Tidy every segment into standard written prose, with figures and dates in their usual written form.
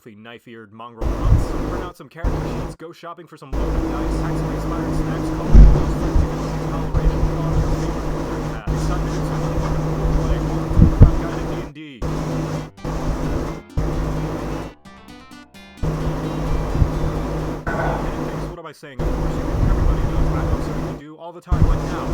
filthy, knife-eared mongrel nuts. Print out some character sheets, go shopping for some loaded dice, hack some expired snacks, call it those friends you can see tolerated, put on your favorite filtering hat. It's time to do something fucking role-play. Welcome to the Crap Guide at D&D. What am I saying? Of course you do. Everybody does. I know something you do all the time, like now.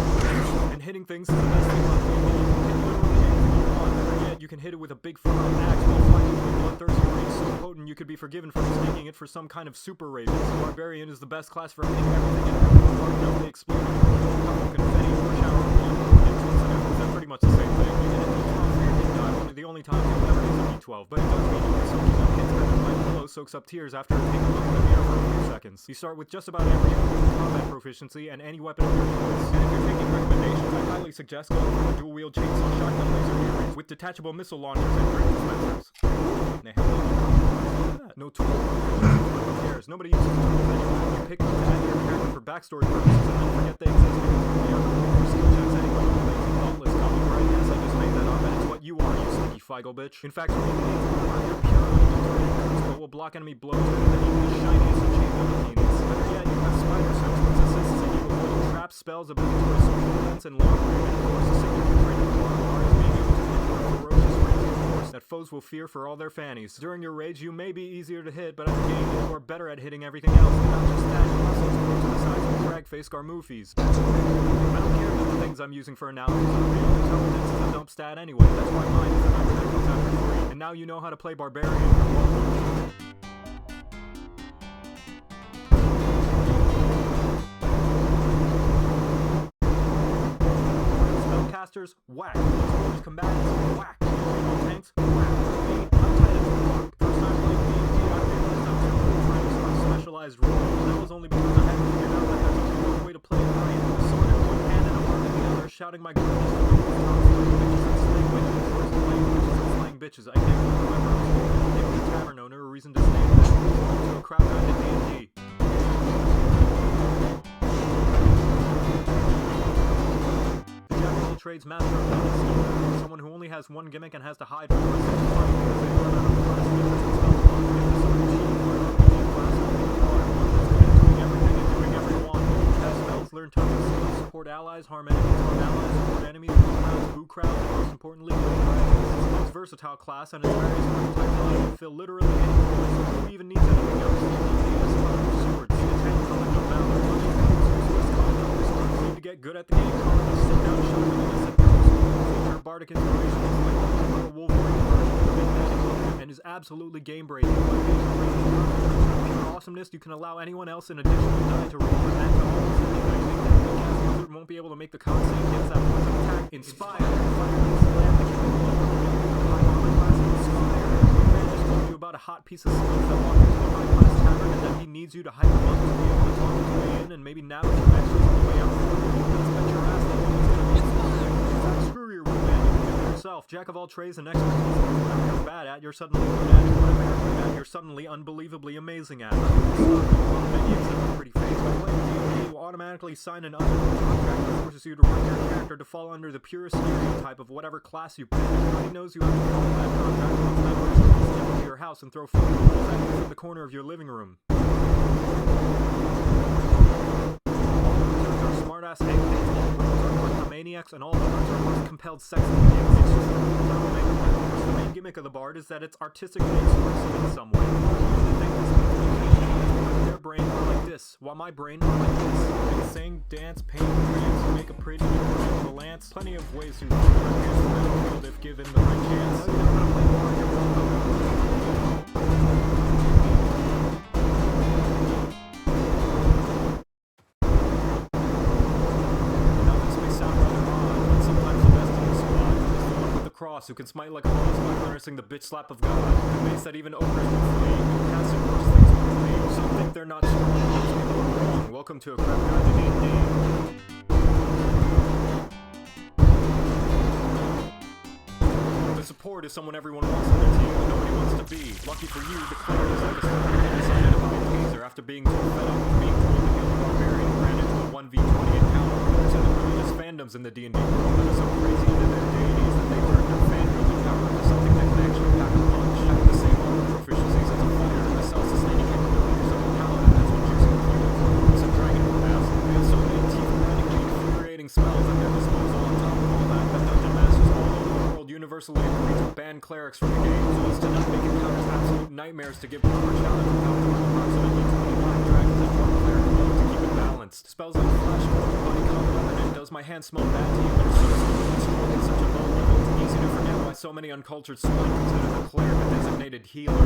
And hitting things is the best thing about D&D. You can hit literally anything you want, and yet you can hit it with a big fucking axe while fighting with a bloodthirsty rage so potent you could be forgiven for mistaking it for some kind of super raven. The barbarian is the best class for hitting everything and everything apart, nobody exploding, couple confetti, or shower of blood. They're pretty much the same thing. You hit a D12 for your hit die, one of the only times you'll ever use a D12, but it does mean you can soak up hits better than my pillow soaks up tears after taking a look in the mirror for a few seconds. You start with just about every combat proficiency and any weapon of your choice. And if you're taking recommendations, I highly suggest going for a dual-wield chainsaw shotgun laser near with detachable missile launchers and drink dispensers. Now, no tool. Who cares? Nobody uses tools anymore. You pick up to add your character for backstory purposes and then forget they exist because they are for skill checks anyway. Thoughtless comic, right? Yes, I just made that up, and it's what you are, you sneaky Feigl bitch. In fact, you're pure will block enemy blows with an even the shiniest achievement machines. Better yet, you have spider sense, which assists in you avoiding traps, spells, abilities, social events, and long range. And of course, the signature trait of R is being able to endure a ferocious raging force that foes will fear for all their fannies. During your rage, you may be easier to hit, but as a game, you are better at hitting everything else, and not just that, your muscles grow to the size of drag-face garmoofies. I don't care that the things I'm using for analogies are real. Intelligence is a dump stat anyway. That's why mine is a 9 after 3. And now you know how to play barbarian. Spellcasters, whack. Combatants, whack. Tanks, whack. Me, I'm tight as fuck. First time playing D&D, I realized I was really trying to start specialized roles. That was only because I hadn't figured out that there's only one way to play it right. With a sword in one hand and a harp in the other, shouting my goodness to slaying bitches. I can't remember. Give the tavern owner a reason to stay to a crowd guide at D&D. Trades master of medicine, someone who only has one gimmick and has to hide for the rest of his life because they run out of class leaders and spell slots. If the sword cheat or class doing everything and doing everyone. Cast spells, learn tons of skills, support allies, harm enemies, boo crowds, and most importantly, it's the most versatile class and its various archetypes allow you to fill literally any role. So who even needs anything else? Swords, tank, color, no valor, money, need to get good at the game. Sit down, shotgun, bardic inspiration is like a Wolverine and is absolutely game breaking. Pure awesomeness, you can allow anyone else in addition to die to roll and add to almost anything. The wizard won't be able to make the con save against that poison attack. Inspire. Just told you about a hot piece of stuff that walks into a high class tavern and then he needs you to hype him up to be able to talk his way in and maybe nab some extras on the way out. Bet your ass that one's screw your man, you can do it yourself. Jack of all trades and expertise. Whatever you're bad at, you're suddenly good at. Whatever you're good at, you're suddenly unbelievably amazing at. Maybe except for pretty face. By playing D&D, you automatically sign an unwritten contract that forces you to run your character to fall under the purest stereotype of whatever class you pick. Everybody knows you have to follow that contract once that person step into your house and throw food at you from the corner of your living room. Smartass egg maniacs and all the most compelled sex maniacs. It's just the main gimmick of the bard is that it's artistically expressive in some way. Their brain are like this, while my brain are like this. They can sing, dance, paint, dance, make a pretty lance. Plenty of ways to field if given the right chance. Cross, who can smite like a boss by harnessing the bitch slap of God. The mace that even ogres will flee. Cast and worse things will flee. Some think they're not strong. Welcome to a crap guide to D&D. The support is someone everyone wants on their team, but nobody wants to be. Lucky for you, the cleric is like a star who decided to buy a taser after being too fed up with being told to kill the barbarian and ran into a 1v20 encounter. There's other religious fandoms in the D&D world that are so crazy into their deities that they turn their fan power into something that can actually pack a punch. Having the same level of proficiencies as a universally agreed to ban clerics from the game, so as to not make encounters absolute nightmares to give proper challenge without approximately 29 dragons and 1 cleric mode to keep it balanced. Spells like Flash Mode, Body Combat, and Does My Hand Smell Bad to You, but it's so simple and strong at such a low level, it's easy to forget why so many uncultured swine consider the cleric a designated healer. Is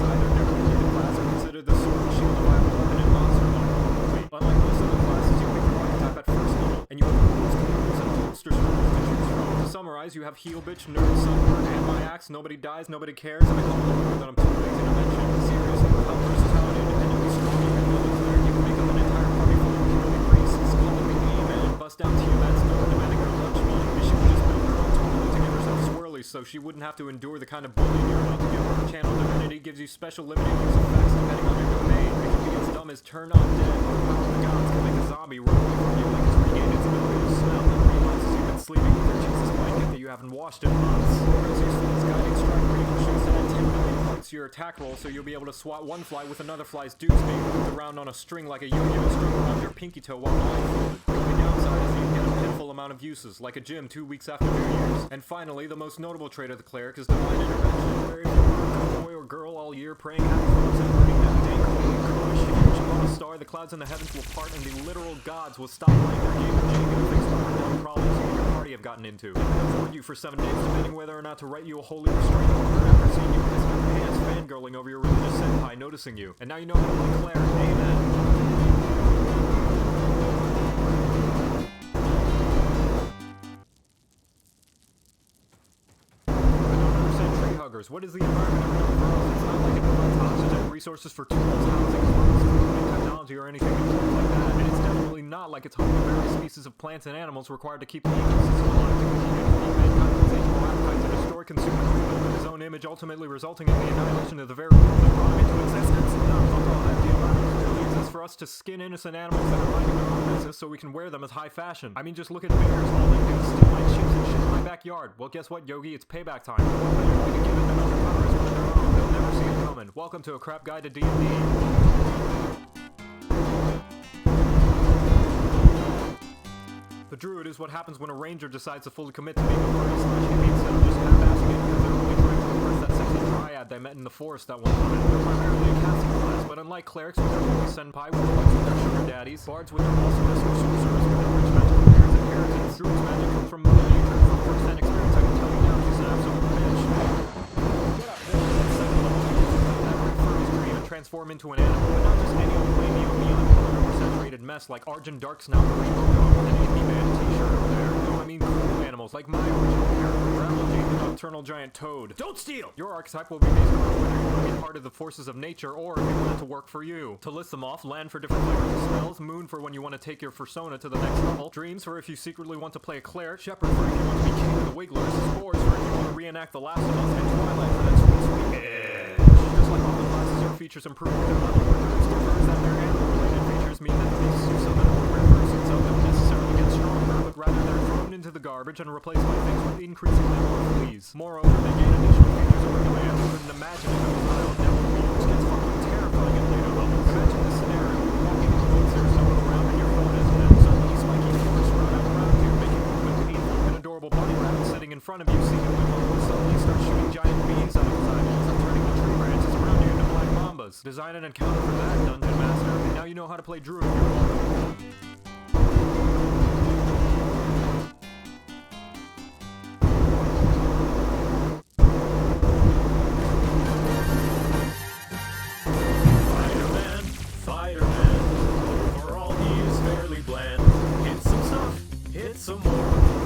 either never played the class or consider the sword and shield a viable weapon in monster mode. Unlike most other classes, you pick your archetype at first level, and you have rules, commanders, and holsters to choose from. To summarize, you have Heal Bitch, Nerd, Sunburn, and my axe, Nobody Dies, Nobody Cares, and a couple of more that I'm too lazy to mention. Seriously, with how versatile and independently strong you can build a cleric, you can make up an entire party full of purely priests. Call it the game, and bust down to you, that's no demanding her lunch money. She would just build her own tournament to get herself swirly, so she wouldn't have to endure the kind of bullying you're about to give her. Channel Divinity gives you special limited use effects depending on your domain. It can be as dumb as turn on dead, or Power of the Gods can make a zombie run away from you like it's regained its ability to smell and realizes you've been sleeping with your Jesus blanket that you haven't washed in months. Or as useful as Guiding Strike, where you can choose to add 10 million points to your attack roll, so you'll be able to swat one fly with another fly's dukes being moved around on a string like a yo-yo strung around your pinky toe while blindfolded. The only downside is you can get a pinful amount of uses, like a gym 2 weeks after New Year's. And finally, the most notable trait of the cleric is divine intervention, where if you were a boy or girl all year praying happy hopes and burning that dank holy crush, if you wish upon a star, the clouds in the heavens will part and the literal gods will stop playing their game and you fix the problems you and your party have gotten into. They can afford you for 7 days, debating whether or not to write you a holy restraining order after seeing you kiss your hands fangirling over your religious senpai noticing you. And now you know how to play cleric. Amen. What is the environment of Middle Earth? It's not like it provides oxygen, resources for tools, housing, food, technology, or anything like that. And it's definitely not like it's home to various species of plants and animals required to keep the ecosystem alive to continue to feed mankind's insatiable appetite to destroy consumer human with his own image, ultimately resulting in the annihilation of the very world that brought him into existence. Fuck all that. The environment clearly exists for us to skin innocent animals that are minding their own business so we can wear them as high fashion. I mean, just look at bears. All they do is steal my chips and shit in my backyard. Well, guess what, Yogi? It's payback time. We can give them another powers when they're own. They'll never see it coming. Welcome to A Crap Guide to D&D. The druid is what happens when a ranger decides to fully commit to being a party/hippie instead of just half-assing it because they're only trying to reverse that sexy dryad they met in the forest that one time. They're primarily a casting class, but unlike clerics with their holy senpai, warlocks with their sugar daddies, bards with their awesomeness, or sorcerers with their rich magical parents and inheritance, druid's magic comes from Mother Nature. From first-hand experience, I can tell you now, she's an absolute bitch. Get up, bitch. Second level, you can cut that red furry's dream and transform into an animal, but not just any old lady or beyond oversaturated mess like Arjun Darksnout or Rainbow Dog with an indie band t-shirt over there. No, I mean cool animals like my original character, Gravel Jade, the nocturnal giant toad. Don't steal! Your archetype will be based on whether you want to be part of the forces of nature or if you want it to work for you. To list them off, land for different flavors of spells, moon for when you want to take your persona to the next level, dreams for if you secretly want to play a cleric, shepherd for if you want to be king of the wigglers, spores for if you want to reenact the Last of Us, and twilight for that sweet edge. Just like all the classes, your features improve with their level, where druids differ is that their animal-related features mean that these use of an ordinary versions of them necessarily get stronger, but rather they're thrown into the garbage and replaced by things with increasingly more fleas. Moreover, they gain additional features over demand you couldn't imagine if it was not on network media, which gets fucking terrifying at later levels. Imagine this scenario: you're walking in the woods, there's no one around, and your phone isn't, and suddenly spiky forks run out around you, making movement painful. An adorable bunny rabbit sitting in front of you, seemingly will suddenly start shooting giant bees out of his eyeballs and turning the tree branches around you into black mambas. Design an encounter for that, Dungeon Master. And now you know how to play druid. You're welcome.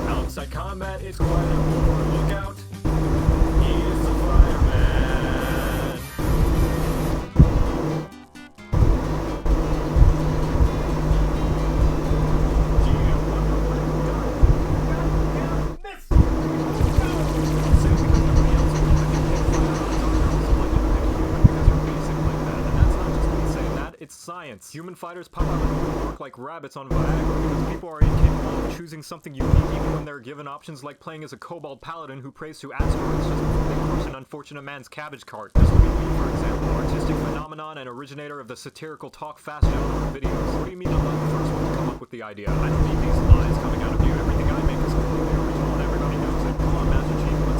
Outside combat is quite a war. Look out! He is the fireman. Do you wonder what you've done? Miss! Say because nobody else will let you pick fire on its own, you're also likely to pick human because you're basic like that. And that's not just me saying that, it's science. Human fighters pop out and work like rabbits on Viagra because people are incapable of choosing something unique even when they're given options like playing as a kobold paladin who prays to asteroids just before they crush an unfortunate man's cabbage cart. This would be me, for example, artistic phenomenon and originator of the satirical talk fast genre of videos. What do you mean I'm not the first one to come up with the idea? I don't need these lines coming out of you. Everything I make is completely original and everybody knows it. Come on, Master Chief.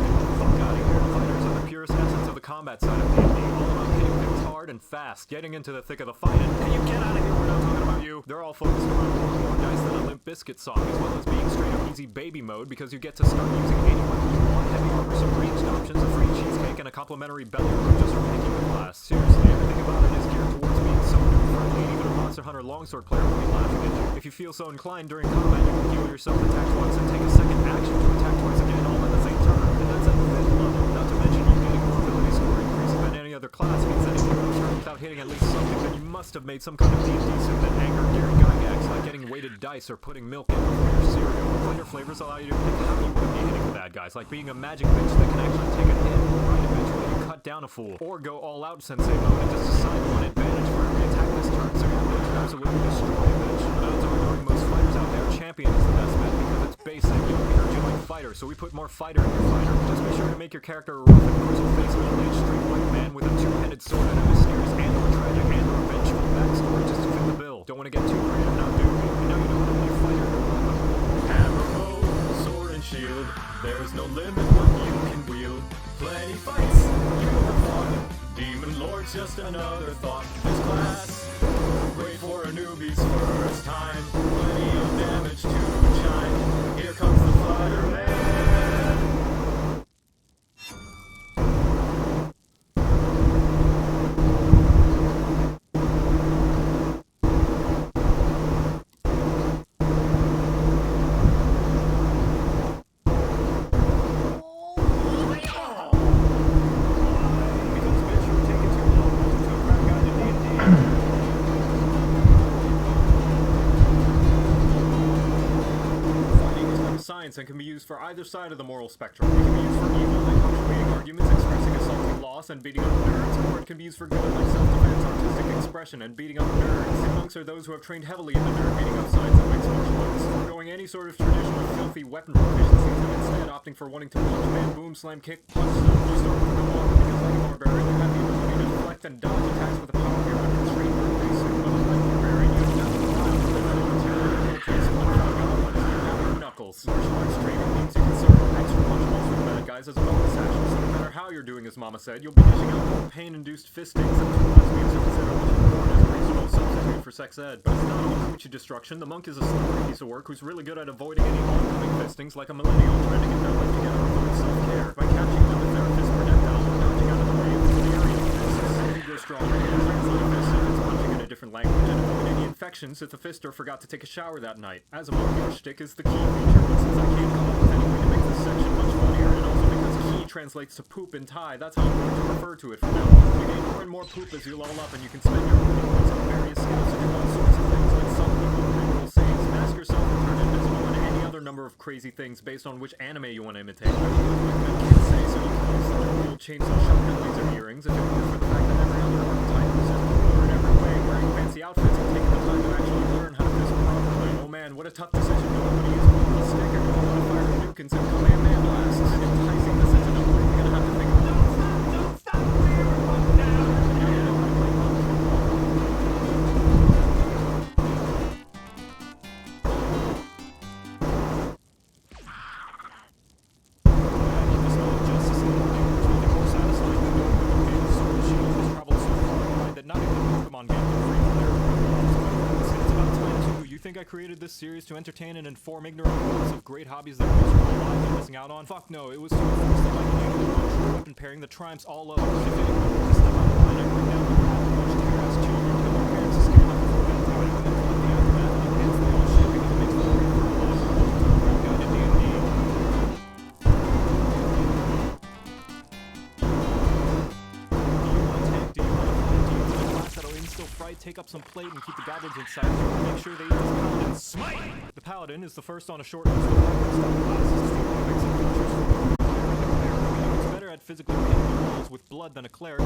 combat side of D&D, all about hitting things hard and fast, getting into the thick of the fight, and hey, you get out of here, we're not talking about you. They're all focused around more dice than a Limp Bizkit song, as well as being straight up easy baby mode, because you get to start using any weapon you want, heavy armor, some ranged options, a free cheesecake, and a complimentary belly rub just for picking the class. Seriously, everything about it is geared towards being so new-friendly, even a Monster Hunter longsword player will be laughing at you. If you feel so inclined during combat, you can heal yourself, attack once, and take a second action to attack twice again, all at the same turn, and that's at 5th level. Not to mention you getting more ability score increases than any other class means that if you go a turn without hitting at least something, then you must have made some kind of D&D suit that angered Gary Gygax, like getting weighted dice or putting milk in before your cereal. Fighter flavors allow you to pick how you would be hitting the bad guys, like being a magic bitch that can actually take a hit, right eventually you cut down a fool, or go all out sensei mode and just decide one advantage for every attack this turn, so your bitch can absolutely destroy a bitch. But odds are knowing most fighters out there, champion is the best bet because it's basic. You don't hear you like fighter, so we put more fighter in your fighter. Just be sure to make your character a rough and grizzle-faced middle-aged straight white man with a two-headed sword and a mysterious and/or tragic and/or vengeful backstory just to fit the bill. Don't want to get too creative now, do we? You know you don't want to be a fighter. Hammer, bow, sword and shield. There is no limit what you can wield. Plenty fights, you have fun. Demon Lord's just another thought. This class, great for a newbie's first time. Plenty of damage to shine. Here comes the fighter man. And can be used for either side of the moral spectrum. It can be used for evil, like punctuating arguments, expressing assaulting loss, and beating up nerds, or it can be used for good, like self-defense, artistic expression, and beating up nerds. Monks are those who have trained heavily in the nerd beating up sides of mixed martial arts, foregoing any sort of traditional filthy weapon proficiencies, and instead opting for wanting to punch, man, boom, slam, kick, punch, stuff. You start with the water because like a barbarian, you have the ability to deflect and dodge attacks with a power of your unconstrained nerd basic. But unlike the barbarian, you have nothing wild to live in terror, knuckles. Martial arts training means you can serve extra punch balls for the bad guys as a bonus action, so no matter how you're doing, as Mama said, you'll be dishing out more pain-induced fistings and otherwise means to consider which is born as a reasonable substitute for sex ed. But it's not all coochie destruction. The monk is a slippery piece of work who's really good at avoiding any oncoming fistings, like a millennial trying to get their life together and avoid self-care. By catching them with their fist projectiles and dodging out of the way of the area fists, you grow stronger. Translate a fist if it's punching in a different language, and avoid any infections if the fister forgot to take a shower that night. As a monk, your shtick is the key feature, but since I can't come up with any way to make this section much funnier, and also because key translates to poop in Thai, that's how I'm going to refer to it from now on. You gain more and more poop as you level up, and you can spend your points on various skills to do all sorts of things, like some people ritual saves, mask yourself, and turn invisible, and any other number of crazy things based on which anime you want to imitate. I can't say so. You can use the old chainsaw shotgun laser earrings if it weren't for the fact that every other archetype is just cooler in every way, wearing fancy outfits and taking the time to actually learn how to fist properly. Oh man, what a tough decision knowing what to use with a stick or knowing what to fire Hadouken and Kamehameha blasts. And enticing this into knowing what you're gonna have to think about. Don't stop! Now you know how to play punch. Think I created this series to entertain and inform ignorant adults of great hobbies that most of my lives are missing out on? Fuck no, it was to enforce the like and pairing the triumphs all of us. If anyone to step out of line, I bring down the path of much terrorist children till their parents escape up before bedtime, and then collect the aftermath and enhance the all shit because it makes the story for a lot of guide to D&D. Fright, take up some plate and keep the goblins inside to make sure they eat this paladin. Smite! The paladin is the first on a short list of hybrid style classes. It's better at physically hitting the walls with blood than a cleric.